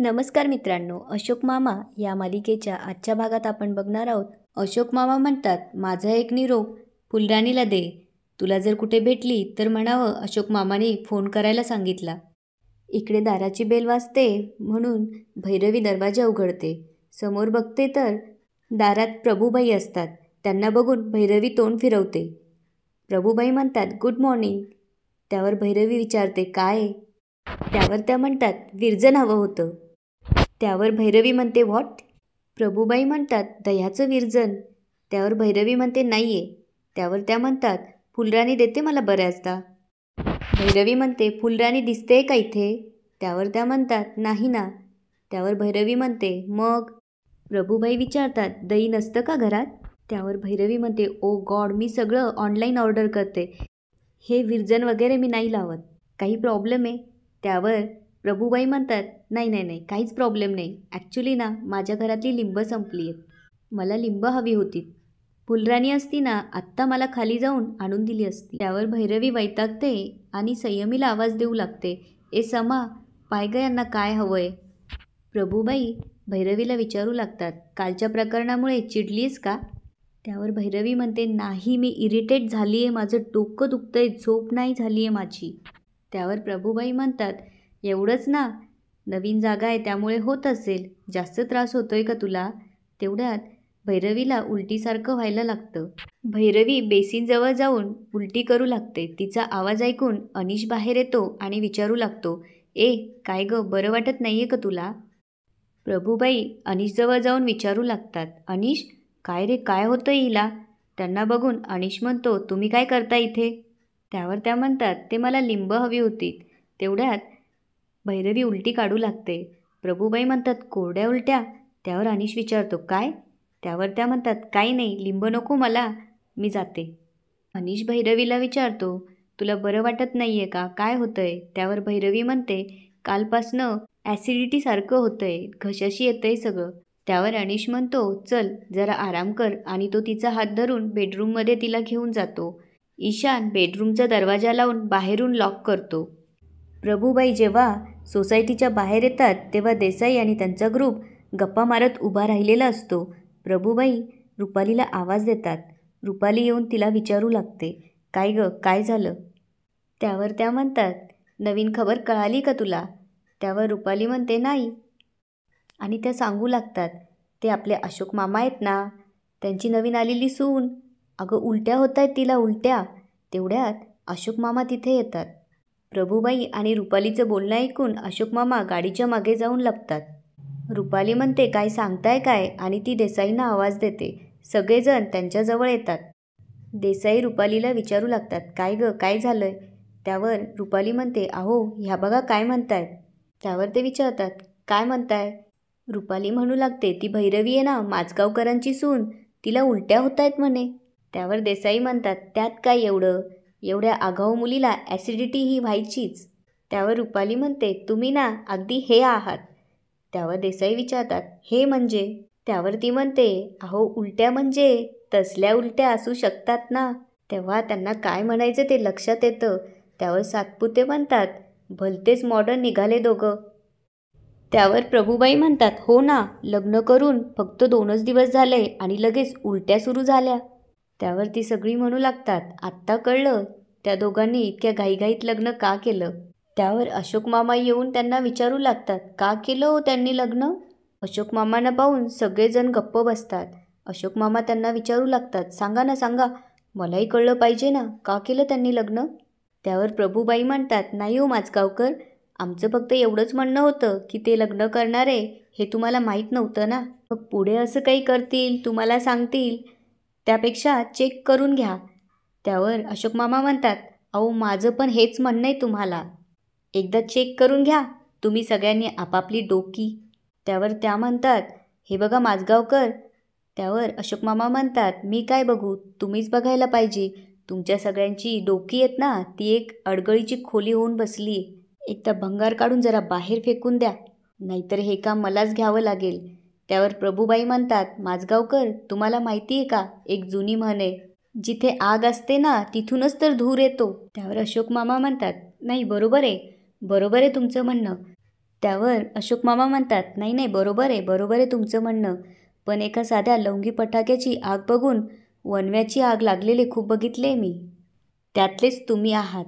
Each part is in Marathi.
नमस्कार मित्रांनो, अशोक मामा या मालिकेच्या आजच्या भागात आपण बघणार आहोत. अशोक मामा म्हणतात, माझा एक निरोप फुलराणीला दे. तुला जर कुठे भेटली तर म्हणावं अशोक मामाने फोन करायला सांगितला. इकडे दाराची बेल वाजते म्हणून भैरवी दरवाजा उघडते. समोर बघते तर दारात प्रभूबाई असतात. त्यांना बघून भैरवी तोंड फिरवते. प्रभूबाई म्हणतात, गुड मॉर्निंग. त्यावर भैरवी विचारते, काय? त्यावर त्या म्हणतात, विरजन हवं होतं. त्यावर भैरवी म्हणते, व्हॉट? प्रभूबाई म्हणतात, दह्याचं विरजन. त्यावर भैरवी म्हणते, नाही आहे. त्यावर त्या म्हणतात, फुलराणी देते मला बऱ्याचदा. भैरवी म्हणते, फुलराणी दिसते का इथे? त्यावर त्या म्हणतात, नाही ना. त्यावर भैरवी म्हणते, मग? प्रभूबाई विचारतात, दही नसतं का घरात? त्यावर भैरवी म्हणते, ओ गॉड, मी सगळं ऑनलाईन ऑर्डर करते. हे विरजन वगैरे मी नाही लावत. काही प्रॉब्लेम आहे? त्यावर प्रभूबाई म्हणतात, नाही नाही नाही, काहीच प्रॉब्लेम नाही. ॲक्च्युली ना, माझ्या घरातली लिंबं संपली आहेत. मला लिंब हवी होती. फुलराणी असती ना, आत्ता मला खाली जाऊन आणून दिली असती. त्यावर भैरवी वैतागते आणि संयमीला आवाज देऊ लागते, ए समा, पाय ग यांना काय हवंय? प्रभूबाई भैरवीला विचारू लागतात, कालच्या प्रकरणामुळे चिडलीस का? त्यावर भैरवी म्हणते, नाही, मी इरिटेट झाली आहे. माझं डोकं दुखतंय, झोप नाही झाली आहे माझी. त्यावर प्रभूबाई म्हणतात, एवढंच ना, नवीन जागा आहे त्यामुळे होत असेल. जास्त त्रास होतोय का तुला? तेवढ्यात भैरवीला उलटीसारखं व्हायला लागतं. भैरवी बेसिनजवळ जाऊन उलटी करू लागते. तिचा आवाज ऐकून अनिश बाहेर येतो आणि विचारू लागतो, ए काय ग, बरं वाटत नाही आहे का तुला? प्रभूबाई अनिशजवळ जाऊन विचारू लागतात, अनिश, काय रे, काय होतं हिला? त्यांना बघून अनिश म्हणतो, तुम्ही काय करता इथे? त्यावर त्या म्हणतात, ते मला लिंब हवी होती. तेवढ्यात भैरवी उलटी काढू लागते. प्रभूबाई म्हणतात, कोरड्या उलट्या? त्यावर अनिश विचारतो, काय? त्यावर त्या म्हणतात, काही नाही, लिंब नको मला, मी जाते. अनिश भैरवीला विचारतो, तुला बरं वाटत नाही आहे का? काय होतंय? त्यावर भैरवी म्हणते, कालपासनं ॲसिडिटीसारखं होतंय, घशाशी येतंय सगळं. त्यावर अनिश म्हणतो, चल जरा आराम कर, आणि तो तिचा हात धरून बेडरूममध्ये तिला घेऊन जातो. ईशान बेडरूमचा दरवाजा लावून बाहेरून लॉक करतो. प्रभूबाई जेव्हा सोसायटीच्या बाहेर येतात तेव्हा देसाई आणि त्यांचा ग्रुप गप्पा मारत उभा राहिलेला असतो. प्रभूबाई रुपालीला आवाज देतात. रुपाली येऊन तिला विचारू लागते, काय ग, काय झालं? त्यावर त्या म्हणतात, नवीन खबर कळाली का तुला? त्यावर रुपाली म्हणते, नाही. आणि त्या सांगू लागतात, ते आपले अशोक मामा आहेत ना, त्यांची नवीन आलेली सून. अगं, उलट्या होत आहेत तिला, उलट्या. तेवढ्यात अशोक मामा तिथे येतात. प्रभूबाई आणि रुपालीचं बोलणं ऐकून अशोक मामा गाडीच्या मागे जाऊन लपतात. रुपाली म्हणते, काय सांगताय काय? आणि ती देसाईंना आवाज देते. सगळेजण त्यांच्याजवळ येतात. देसाई रुपालीला विचारू लागतात, काय ग, काय झालंय? त्यावर रुपाली म्हणते, अहो ह्या बघा काय म्हणतायत. त्यावर ते विचारतात, काय म्हणताय? रुपाली म्हणू लागते, ती भैरवी आहे ना, माजगावकरांची सून, तिला उलट्या होत आहेत म्हणे. त्यावर देसाई म्हणतात, त्यात काय एवढं? एवढ्या आगाऊ मुलीला ॲसिडिटी ही व्हायचीच. त्यावर रुपाली म्हणते, तुम्ही ना अगदी हे आहात. त्यावर देसाई विचारतात, हे म्हणजे? त्यावर ती म्हणते, अहो उलट्या म्हणजे तसल्या उलट्या असू शकतात ना. तेव्हा त्यांना काय म्हणायचं ते लक्षात येतं. त्यावर सातपुते म्हणतात, भलतेच मॉडर्न निघाले दोघं. त्यावर प्रभूबाई म्हणतात, हो ना, लग्न करून फक्त 2च दिवस झाले आणि लगेच उलट्या सुरू झाल्या. त्यावर ती सगळी म्हणू लागतात, आत्ता कळलं त्या दोघांनी इतक्या घाईघाईत लग्न का केलं. त्यावर अशोक मामा येऊन त्यांना विचारू लागतात, का केलं हो त्यांनी लग्न? अशोक मामांना पाहून सगळेजण गप्प बसतात. अशोक मामा त्यांना विचारू लागतात, सांगा ना, सांगा, मलाही कळलं पाहिजे ना, का केलं त्यांनी लग्न? त्यावर प्रभूबाई म्हणतात, नाही हो माजगावकर, आमचं फक्त एवढंच म्हणणं होतं की ते लग्न करणारे हे तुम्हाला माहीत नव्हतं ना. मग पुढे असं काही करतील, तुम्हाला सांगतील, त्यापेक्षा चेक करून घ्या. त्यावर अशोक मामा म्हणतात, अहो माझं पण हेच म्हणणं आहे तुम्हाला. एकदा चेक करून घ्या तुम्ही सगळ्यांनी आपापली डोकी. त्यावर त्या म्हणतात, हे बघा माजगावकर. त्यावर अशोक मामा म्हणतात, मी काय बघू, तुम्हीच बघायला पाहिजे. तुमच्या सगळ्यांची डोकी आहेत ना, ती एक अडगळीची खोली होऊन बसली. एकदा भंगार काढून जरा बाहेर फेकून द्या, नाहीतर हे काम मलाच घ्यावं लागेल. त्यावर प्रभूबाई म्हणतात, माजगावकर, तुम्हाला माहिती आहे का, एक जुनी म्हण आहे, जिथे आग असते ना तिथूनच तर धूर येतो. त्यावर अशोक मामा म्हणतात, नाही, बरोबर आहे, बरोबर आहे तुमचं म्हणणं. त्यावर अशोक मामा म्हणतात, नाही नाही, बरोबर आहे तुमचं म्हणणं, पण एका साध्या लवंगी फटाक्याची आग बघून वणव्याची आग लागलेले खूप बघितले मी. त्यातलेच तुम्ही आहात.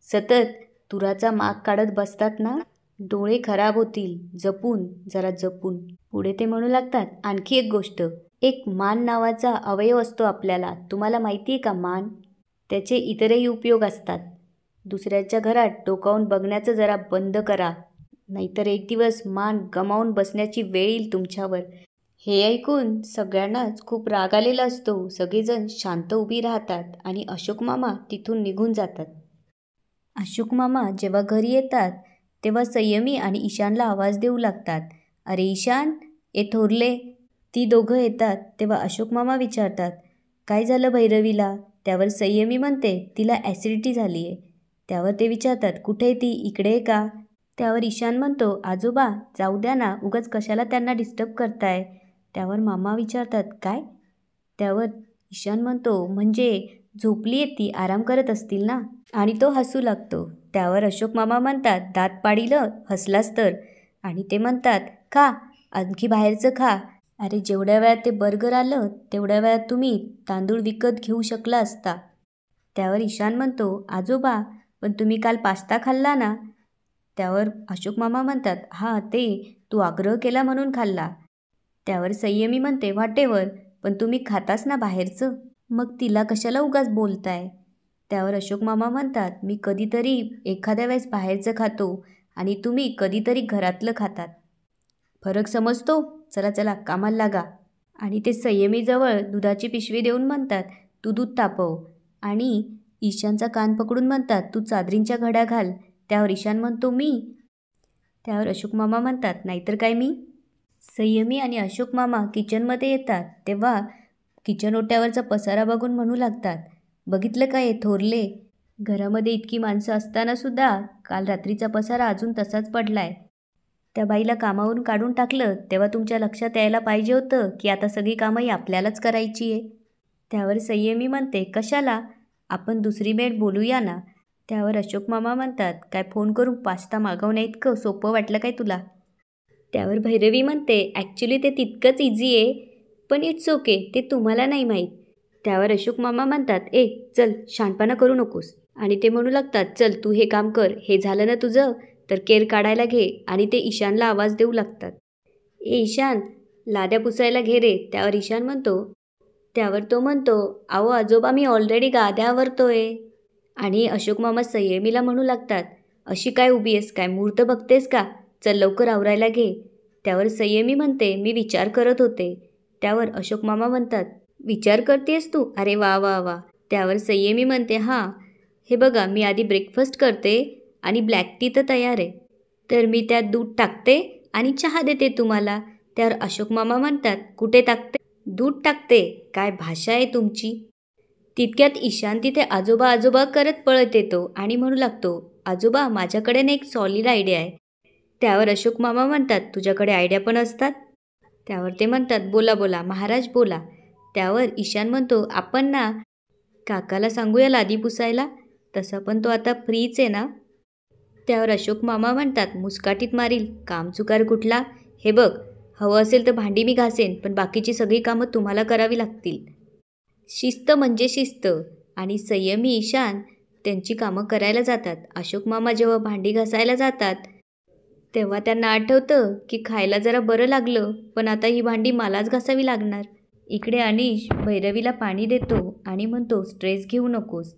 सतत तुराचा माग काढत बसतात ना, डोळे खराब होतील, जपून, जरा जपून. पुढे ते म्हणू लागतात, आणखी एक गोष्ट, एक मान नावाचा अवयव असतो आपल्याला, तुम्हाला माहिती आहे का मान? त्याचे इतरही उपयोग असतात. दुसऱ्याच्या घरात डोकावून बघण्याचं जरा बंद करा, नाहीतर एक दिवस मान गमावून बसण्याची वेळ येईल तुमच्यावर. हे ऐकून सगळ्यांनाच खूप राग आलेला असतो. सगळेजण शांत उभी राहतात आणि अशोक मामा तिथून निघून जातात. अशोक मामा जेव्हा घरी येतात तेव्हा संयमी आणि ईशानला आवाज देऊ लागतात, अरे ईशान, ए थोरले. ती दोघं येतात तेव्हा अशोक मामा विचारतात, काय झालं भैरवीला? त्यावर संयमी म्हणते, तिला ॲसिडिटी झाली आहे. त्यावर ते विचारतात, कुठे ती, इकडे आहे का? त्यावर ईशान म्हणतो, आजोबा जाऊ द्या ना, उगाच कशाला त्यांना डिस्टर्ब करताय? त्यावर मामा विचारतात, काय? त्यावर ईशान म्हणतो, म्हणजे झोपली आहे ती, आराम करत असतील ना. आणि तो हसू लागतो. त्यावर अशोक मामा म्हणतात, दात पाडीलं हसलास तर. आणि ते म्हणतात, खा, आणखी बाहेरचं खा. अरे जेवढ्या वेळात ते बर्गर आलं तेवढ्या वेळात तुम्ही तांदूळ विकत घेऊ शकला असता. त्यावर ईशान म्हणतो, आजोबा पण तुम्ही काल पास्ता खाल्ला ना. त्यावर अशोक मामा म्हणतात, हां ते तू आग्रह केला म्हणून खाल्ला. त्यावर संयमी म्हणते, व्हॉटेवर, पण तुम्ही खातास ना बाहेरचं, मग तिला कशाला उगाच बोलताय? त्यावर अशोक मामा म्हणतात, मी कधीतरी एखाद्या वेळेस बाहेरचं खातो आणि तुम्ही कधीतरी घरातलं खातात. फरक समजतो? चला चला कामाला लागा. आणि ते संयमीजवळ दुधाची पिशवी देऊन म्हणतात, तू दूध तापव. आणि ईशानचा कान पकडून म्हणतात, तू चादरींच्या घड्या घाल. त्यावर ईशान म्हणतो, मी? त्यावर अशोक मामा म्हणतात, नाहीतर काय मी? संयमी आणि अशोक मामा किचनमध्ये येतात तेव्हा किचन ओट्यावरचा पसारा बघून म्हणू लागतात, बघितलं काय थोरले, घरामध्ये इतकी माणसं असतानासुद्धा काल रात्रीचा पसारा अजून तसाच पडलाय. त्या बाईला कामावरून काढून टाकलं तेव्हा तुमच्या लक्षात यायला पाहिजे होतं की आता सगळी कामंही आपल्यालाच करायची आहे. त्यावर संयमी म्हणते, कशाला, आपण दुसरी मेड बोलूया ना. त्यावर अशोक मामा म्हणतात, काय फोन करून पास्ता मागवण्या इतकं सोपं वाटलं काय तुला? त्यावर भैरवी म्हणते, ॲक्च्युली ते तितकंच इझी आहे, पण इट्स ओके, ते तुम्हाला नाही माहीत. त्यावर अशोक मामा म्हणतात, ए चल शहाणपणा करू नकोस. आणि ते म्हणू लागतात, चल तू हे काम कर, हे झालं ना तुझं तर केर काढायला घे. आणि ते ईशानला आवाज देऊ लागतात, ए ईशान, लाद्या पुसायला घे रे. त्यावर ईशान म्हणतो, त्यावर तो म्हणतो, अहो आजोबा मी ऑलरेडी गाद्या आवरतोय. आणि अशोक मामा संयमीला म्हणू लागतात, अशी काय उभी आहेस, काय मुहूर्त बघतेस का, चल लवकर आवरायला घे. त्यावर संयमी म्हणते, मी विचार करत होते. त्यावर अशोक मामा म्हणतात, विचार करतेस तू, अरे वा वा वा. त्यावर संयमी म्हणते, हां हे बघा, मी आधी ब्रेकफास्ट करते आणि ब्लॅक टी तर तयार आहे, तर मी त्यात दूध टाकते आणि चहा देते तुम्हाला. त्यावर अशोक मामा म्हणतात, कुठे टाकते? दूध टाकते, काय भाषा आहे तुमची? तितक्यात ईशान तिथे आजोबा आजोबा करत पळत येतो आणि म्हणू लागतो, आजोबा माझ्याकडे ना एक सॉलिड आयडिया आहे. त्यावर अशोक मामा म्हणतात, तुझ्याकडे आयडिया पण असतात? त्यावर ते म्हणतात, बोला बोला महाराज बोला. त्यावर ईशान म्हणतो, आपण ना काकाला सांगूया लादी पुसायला, तसा पण तो आता फ्रीच आहे ना. त्यावर अशोक मामा म्हणतात, मुस्काटीत मारील, कामचुकार कुठला. हे बघ, हवं असेल तर भांडी मी घासेन, पण बाकीची सगळी कामं तुम्हाला करावी लागतील. शिस्त म्हणजे शिस्त. आणि संयमी ईशान त्यांची कामं करायला जातात. अशोक मामा जेव्हा भांडी घासायला जातात तेव्हा त्यांना आठवतं की खायला जरा बरं लागलं, पण आता ही भांडी मलाच घासावी लागणार. इकडे अनिश भैरवीला पाणी देतो आणि म्हणतो, स्ट्रेस घेऊ नकोस.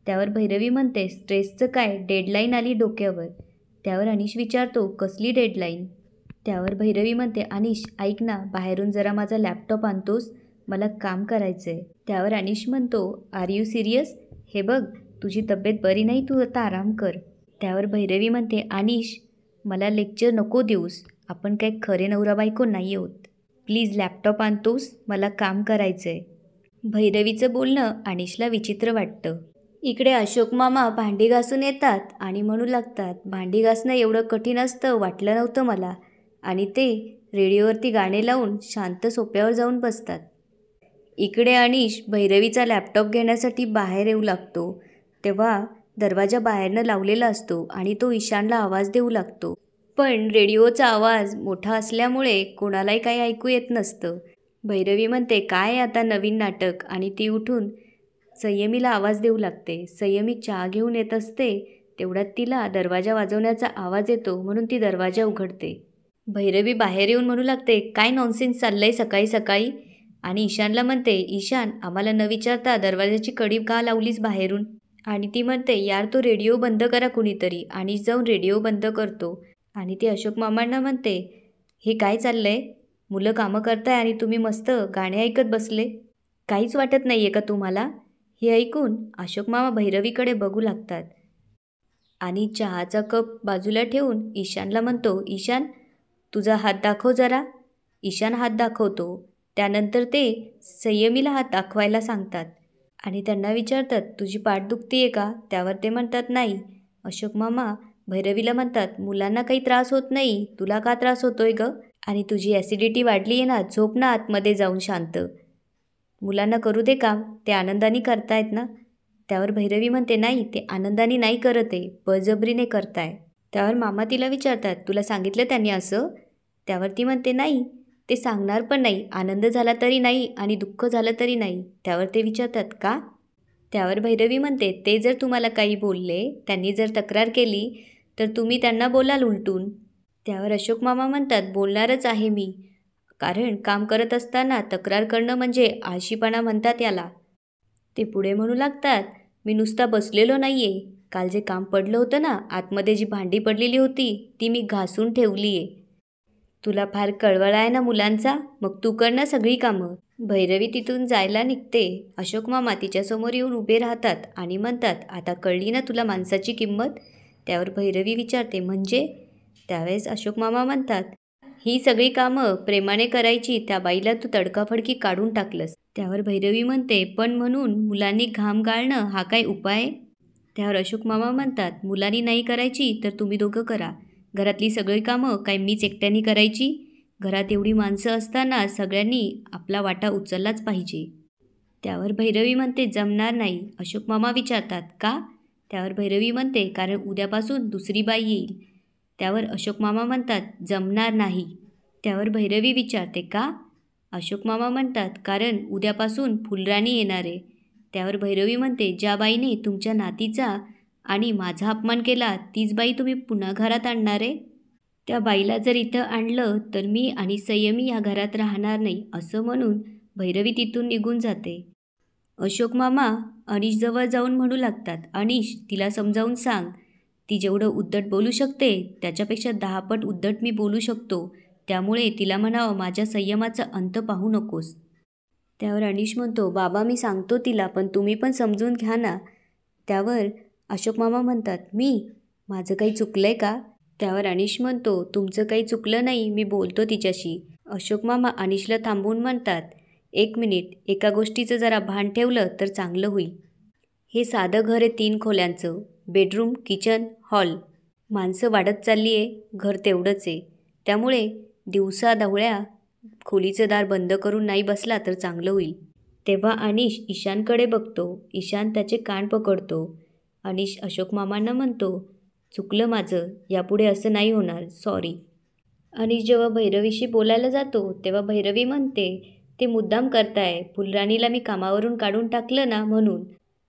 त्यावर भैरवी म्हणते, स्ट्रेसचं काय, डेडलाईन आली डोक्यावर. त्यावर अनिश विचारतो, कसली डेडलाईन? त्यावर भैरवी म्हणते, अनिश ऐक ना, बाहेरून जरा माझा लॅपटॉप आणतोस, मला काम करायचं आहे. त्यावर अनिश म्हणतो, आर यू सिरियस? हे बघ, तुझी तब्येत बरी नाही, तू आता आराम कर. त्यावर भैरवी म्हणते, अनिश मला लेक्चर नको देऊस, आपण काय खरे नवरा बायको नाही आहोत, प्लीज लॅपटॉप आणतोस, मला काम करायचं आहे. भैरवीचं बोलणं अनिशला विचित्र वाटतं. इकडे अशोक मामा भांडी घासून येतात आणि म्हणू लागतात, भांडी घासणं एवढं कठीण असतं वाटलं नव्हतं मला. आणि ते रेडिओवरती गाणे लावून शांत सोप्यावर जाऊन बसतात. इकडे अनिश भैरवीचा लॅपटॉप घेण्यासाठी बाहेर येऊ लागतो तेव्हा दरवाजा बाहेरनं लावलेला असतो आणि तो ईशानला आवाज देऊ लागतो, पण रेडिओचा आवाज मोठा असल्यामुळे कोणालाही काही ऐकू येत नसतं. भैरवी म्हणते, काय आता नवीन नाटक, आणि ती उठून संयमीला आवाज देऊ लागते. संयमी चहा घेऊन येत असते. तेवढ्यात तिला दरवाजा वाजवण्याचा आवाज येतो, म्हणून ती दरवाजा उघडते. भैरवी बाहेर येऊन म्हणू लागते, काय नॉनसेन्स चाललंय सकाळी सकाळी, आणि ईशानला म्हणते, ईशान, आम्हाला न विचारता दरवाजाची कडी का लावलीस बाहेरून? आणि ती म्हणते, यार तो रेडिओ बंद करा कुणीतरी. आणि जाऊन रेडिओ बंद करतो. आणि ती अशोक मामांना म्हणते, हे काय चाललंय? मुलं कामं करताय आणि तुम्ही मस्त गाणे ऐकत बसले. काहीच वाटत नाही आहे का तुम्हाला? हे ऐकून अशोक मामा भैरवीकडे बघू लागतात आणि चहाचा कप बाजूला ठेवून ईशानला म्हणतो, ईशान, तुझा हात दाखव जरा. ईशान हात दाखवतो. त्यानंतर ते संयमीला हात दाखवायला सांगतात आणि त्यांना विचारतात, तुझी पाठ दुखती आहे का? त्यावर ते म्हणतात, नाही. अशोक मामा भैरवीला म्हणतात, मुलांना काही त्रास होत नाही, तुला का त्रास होतोय ग? आणि तुझी ॲसिडिटी वाढली आहे ना, झोप ना आतमध्ये जाऊन शांत. मुलांना करू दे काम, ते आनंदाने करतायत ना. त्यावर भैरवी म्हणते, नाही, ते आनंदाने नाही करत आहे, बळजबरीने करताय. त्यावर मामा तिला विचारतात, तुला सांगितलं त्यांनी असं? त्यावर ती म्हणते, नाही, ते सांगणार पण नाही. आनंद झाला तरी नाही आणि दुःख झालं तरी नाही. त्यावर ते विचारतात, का? त्यावर भैरवी म्हणते, ते जर तुम्हाला काही बोलले, त्यांनी जर तक्रार केली, तर तुम्ही त्यांना बोलाल उलटून. त्यावर अशोक मामा म्हणतात, बोलणारच आहे मी, कारण काम करत असताना तक्रार करणं म्हणजे आळशीपणा म्हणतात याला. ते पुढे म्हणू लागतात, मी नुसता बसलेलो नाही आहे. काल जे काम पडलं होतं ना, आतमध्ये जी भांडी पडलेली होती, ती मी घासून ठेवली आहे. तुला फार कळवळ आहे ना मुलांचा, मग तू कर ना सगळी कामं. भैरवी तिथून जायला निघते. अशोक मामा तिच्यासमोर येऊन उभे राहतात आणि म्हणतात, आता कळली ना तुला माणसाची किंमत? त्यावर भैरवी विचारते, म्हणजे? त्यावेळेस अशोक मामा म्हणतात, ही सगळी कामं प्रेमाने करायची त्या बाईला तू तडकाफडकी काढून टाकलंस. त्यावर भैरवी म्हणते, पण म्हणून मुलांनी घाम गाळणं हा काय उपाय? त्यावर अशोक मामा म्हणतात, मुलांनी नाही करायची तर तुम्ही दोघं करा. घरातली सगळी कामं काय मीच एकट्याने करायची? घरात एवढी माणसं असताना सगळ्यांनी आपला वाटा उचललाच पाहिजे. त्यावर भैरवी म्हणते, जमणार नाही. अशोक मामा विचारतात, का? त्यावर भैरवी म्हणते, कारण उद्यापासून दुसरी बाई येईल. त्यावर अशोक मामा म्हणतात, जमणार नाही. त्यावर भैरवी विचारते, का? अशोक मामा म्हणतात, कारण उद्यापासून फुलराणी येणार आहे. त्यावर भैरवी म्हणते, ज्या बाईने तुमच्या नातीचा आणि माझा अपमान केला, तीच बाई तुम्ही पुन्हा घरात आणणार आहे? त्या बाईला जर इथं आणलं तर मी आणि संयमी या घरात राहणार नाही, असं म्हणून भैरवी तिथून निघून जाते. अशोक मामा अनीशजवळ जाऊन म्हणू लागतात, अनीश, तिला समजावून सांग, ती जेवढं उद्धट बोलू शकते त्याच्यापेक्षा 10 पट उद्धट मी बोलू शकतो. त्यामुळे तिला म्हणावं, माझ्या संयमाचा अंत पाहू नकोस. त्यावर अनीश म्हणतो, बाबा मी सांगतो तिला, पण तुम्ही पण समजून घ्या ना. त्यावर अशोक मामा म्हणतात, माझं काही चुकलं आहे का? त्यावर अनीश म्हणतो, तुमचं काही चुकलं नाही, मी बोलतो तिच्याशी. अशोक मामा अनीशला थांबवून म्हणतात, 1 मिनिट, एका गोष्टीचं जरा भान ठेवलं तर चांगलं होईल. हे साधं घर आहे 3 खोल्यांचं, बेडरूम, किचन, हॉल. माणसं वाढत चालली आहे, घर तेवढंच आहे. त्यामुळे दिवसा ढवळ्या खोलीचं दार बंद करून नाही बसला तर चांगलं होईल. तेव्हा अनीश ईशानकडे बघतो. ईशान त्याचे कान पकडतो. अनीश अशोक मामांना म्हणतो, चुकलं माझं, यापुढे असं नाही होणार, सॉरी. अनीश जेव्हा भैरवीशी बोलायला जातो तेव्हा भैरवी म्हणते, ते मुद्दाम करताय, फुलराणीला मी कामावरून काढून टाकलं ना म्हणून.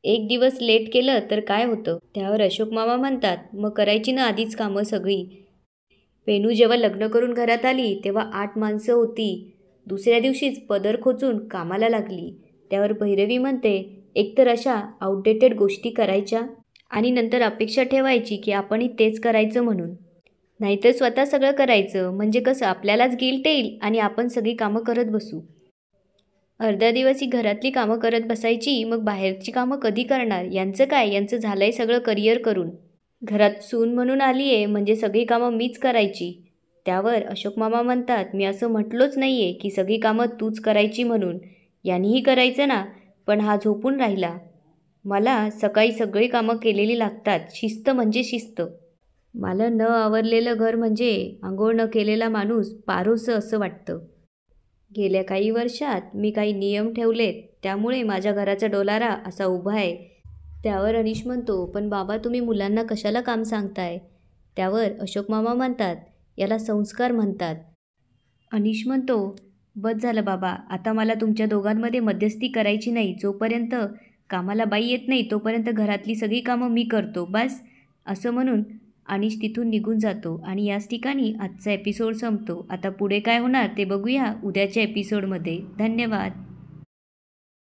1 दिवस लेट केलं तर काय होतं? त्यावर अशोक मामा म्हणतात, मग करायची ना आधीच कामं सगळी. पेनू जेव्हा लग्न करून घरात आली तेव्हा 8 माणसं होती. दुसऱ्या दिवशीच पदर खोचून कामाला लागली. त्यावर भैरवी म्हणते, एकतर अशा आउटडेटेड गोष्टी करायच्या आणि नंतर अपेक्षा ठेवायची की आपणही तेच करायचं म्हणून. नाहीतर स्वतः सगळं करायचं, म्हणजे कसं आपल्यालाच गिल्ट येईल आणि आपण सगळी कामं करत बसू. अर्धा दिवस ही घरातली कामं करत बसायची, मग बाहेरची कामं कधी करणार? यांचं काय, यांचं झालंय सगळं करिअर करून. घरात सून म्हणून आली आहे म्हणजे सगळी कामं मीच करायची. त्यावर अशोक मामा म्हणतात, मी असं म्हटलोच नाही आहे की सगळी कामं तूच करायची म्हणून. यांनीही करायचं ना, पण हा झोपून राहिला. मला सकाळी सगळी कामं केलेली लागतात. शिस्त म्हणजे शिस्त. मला न आवरलेलं घर म्हणजे आंघोळ न केलेला माणूस पारोसं असं वाटतं. गेल्या काही वर्षात मी काही नियम ठेवलेत, त्यामुळे माझ्या घराचा डोलारा असा उभा आहे. त्यावर अनीश म्हणतो, पण बाबा तुम्ही मुलांना कशाला काम सांगताय? त्यावर अशोक मामा म्हणतात, याला संस्कार म्हणतात. अनिश म्हणतो, बस झालं बाबा, आता मला तुमच्या दोघांमध्ये मध्यस्थी करायची नाही. जोपर्यंत कामाला बाई येत नाही तोपर्यंत घरातली सगळी कामं मी करतो, बस. असं म्हणून अनिश तिथून निघून जातो आणि याच ठिकाणी आजचा एपिसोड संपतो. आता पुढे काय होणार ते बघूया उद्याच्या एपिसोडमध्ये. धन्यवाद.